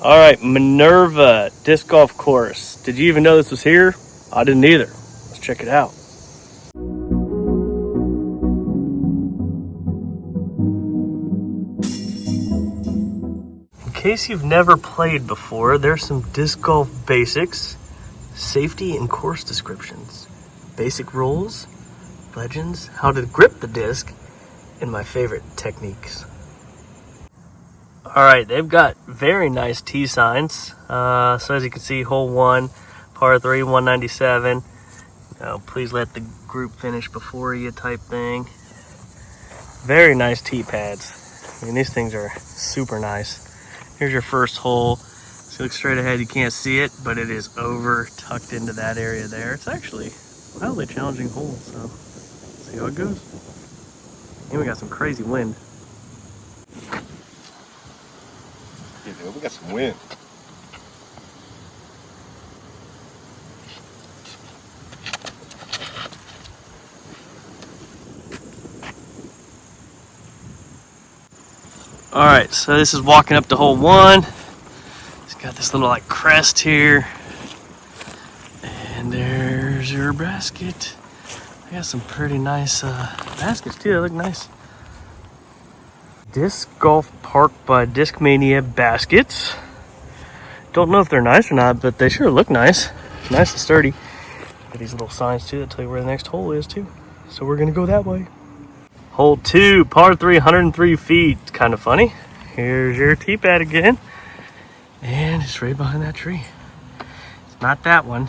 All right, Minerva Disc Golf Course. Did you even know this was here? I didn't either. Let's check it out. In case you've never played before, there's some disc golf basics, safety and course descriptions, basic rules, legends, how to grip the disc, and my favorite techniques. All right, they've got very nice tee signs. So as you can see, hole 1, par 3, 197. Please let the group finish before you type thing. Very nice tee pads. I mean, these things are super nice. Here's your first hole. So you look straight ahead, you can't see it, but it is over tucked into that area there. It's actually a wildly challenging hole, so see how it goes. And we got some crazy wind. Yeah, dude, we got some wind. All right, so this is walking up to hole 1. It's got this little like crest here. And there's your basket. I got some pretty nice baskets too, they look nice. Disc Golf Park by Discmania baskets. Don't know if they're nice or not, but they sure look nice. Nice and sturdy. Got these little signs too that tell you where the next hole is too. So we're gonna go that way. Hole 2, par 3, 103 feet. It's kind of funny. Here's your tee pad again. And it's right behind that tree. It's not that one.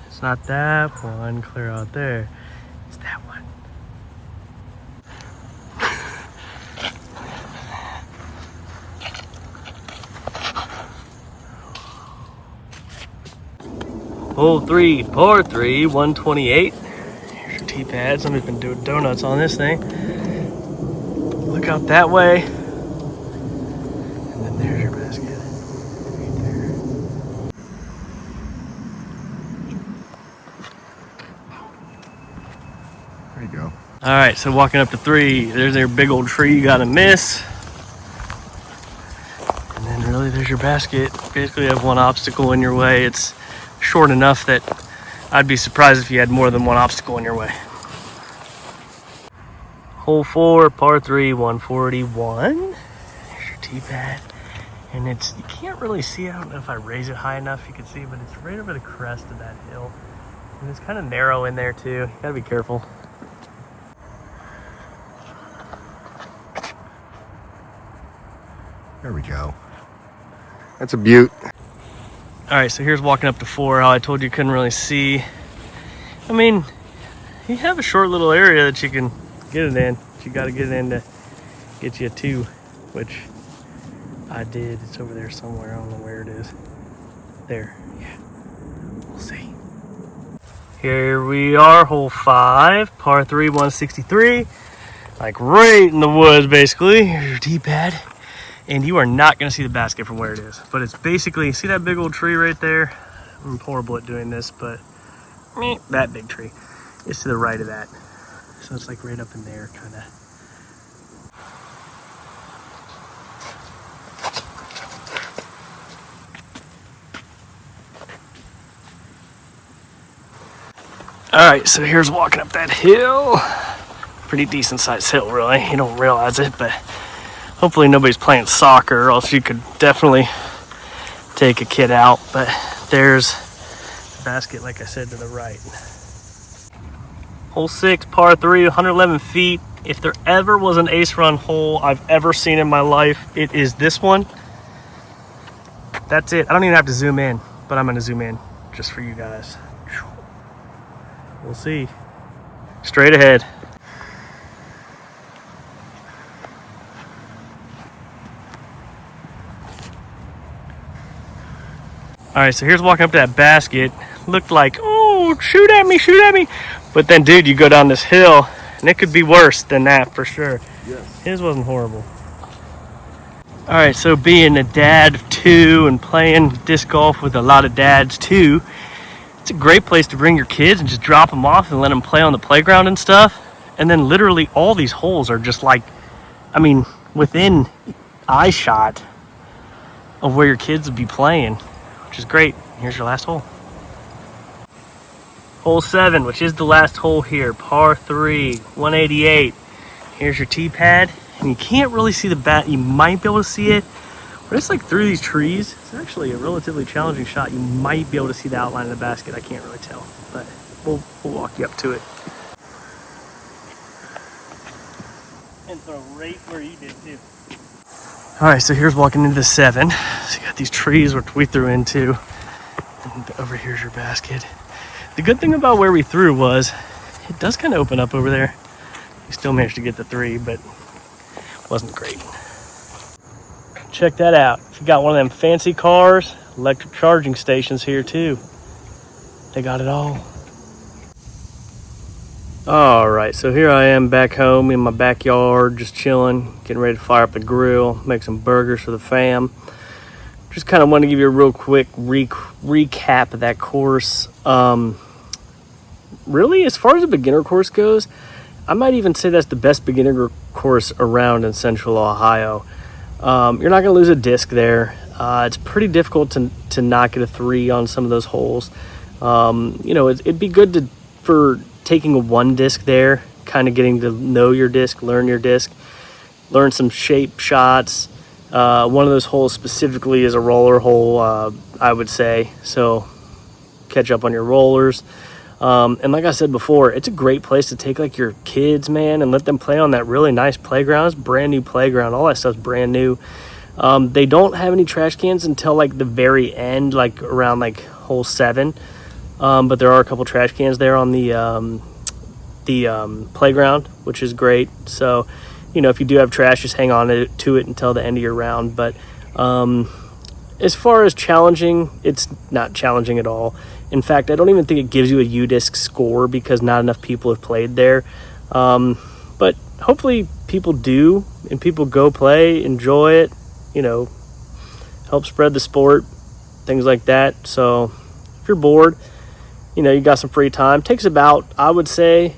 It's not that one clear out there. It's that one. Hole 3, par 3, 128. Here's your tee pad. Somebody's been doing donuts on this thing. Look out that way. And then there's your basket. Right there. There you go. All right, so walking up to 3, there's their big old tree you gotta miss. And then really there's your basket. Basically you have one obstacle in your way. It's short enough that I'd be surprised if you had more than one obstacle in your way. Hole 4, par 3, 141. There's your tee pad. And you can't really see, I don't know if I raise it high enough you can see, but it's right over the crest of that hill. And it's kind of narrow in there too. You gotta be careful. There we go. That's a beaut. All right, so here's walking up to 4, how I told you couldn't really see. I mean, you have a short little area that you can get it in. But you got to get it in to get you a 2, which I did. It's over there somewhere. I don't know where it is. There, yeah, we'll see. Here we are, hole 5, par 3, 163. Like right in the woods, basically. Here's your tee pad. And you are not going to see the basket from where it is. But it's basically, see that big old tree right there? I'm horrible at doing this, but that big tree is to the right of that. So it's like right up in there, kind of. All right, so here's walking up that hill. Pretty decent sized hill, really. You don't realize it, but hopefully nobody's playing soccer, or else you could definitely take a kid out. But there's the basket, like I said, to the right. Hole 6, par 3, 111 feet. If there ever was an ace run hole I've ever seen in my life, it is this one. That's it. I don't even have to zoom in, but I'm going to zoom in just for you guys. We'll see. Straight ahead. All right, so here's walking up to that basket. Looked like, oh, shoot at me, shoot at me. But then, dude, you go down this hill, and it could be worse than that for sure. Yes. His wasn't horrible. All right, so being a dad of 2 and playing disc golf with a lot of dads too, it's a great place to bring your kids and just drop them off and let them play on the playground and stuff. And then literally all these holes are just like, I mean, within eye shot. of where your kids would be playing, which is great. Here's your last hole. Hole 7, which is the last hole here, par 3, 188. Here's your tee pad, and you can't really see the bat. You might be able to see it, but it's like through these trees. It's actually a relatively challenging shot. You might be able to see the outline of the basket. I can't really tell, but we'll walk you up to it. And throw right where you did too. All right, so here's walking into the 7. So you got these trees which we threw into, and over here's your basket. The good thing about where we threw was it does kind of open up over there. We still managed to get the 3, but wasn't great. Check that out. If you got one of them fancy cars, electric charging stations here too. They got it all. All right, so here I am back home in my backyard, just chilling, getting ready to fire up the grill, make some burgers for the fam. Just kind of want to give you a real quick recap of that course. Really, as far as the beginner course goes, I might even say that's the best beginner course around in Central Ohio. You're not going to lose a disc there. It's pretty difficult to not get a 3 on some of those holes. It'd be good for taking a 1 disc there, kind of getting to know your disc, learn some shape shots. One of those holes specifically is a roller hole, I would say. So catch up on your rollers. And like I said before, it's a great place to take like your kids, man, and let them play on that really nice playground. It's a brand new playground. All that stuff's brand new. They don't have any trash cans until like the very end, like around like hole 7. But there are a couple trash cans there on the playground, which is great. So, if you do have trash, just hang on to it until the end of your round. But as far as challenging, it's not challenging at all. In fact, I don't even think it gives you a U-Disc score because not enough people have played there. But hopefully people do, and people go play, enjoy it, help spread the sport, things like that. So if you're bored, you got some free time. Takes about, I would say,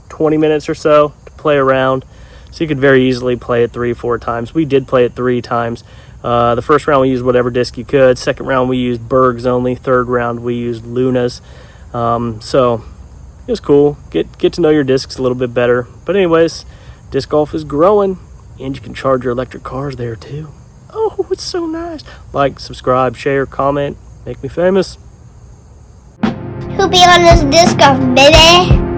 20 minutes or so to play around. So you could very easily play it 3-4 times. We did play it 3 times. The first round we used whatever disc you could. Second round we used Bergs only. Third round we used Lunas. So it was cool. Get to know your discs a little bit better. But anyways, disc golf is growing, and you can charge your electric cars there too. Oh, it's so nice. Like, subscribe, share, comment. Make me famous. Who be on this disc golf, baby?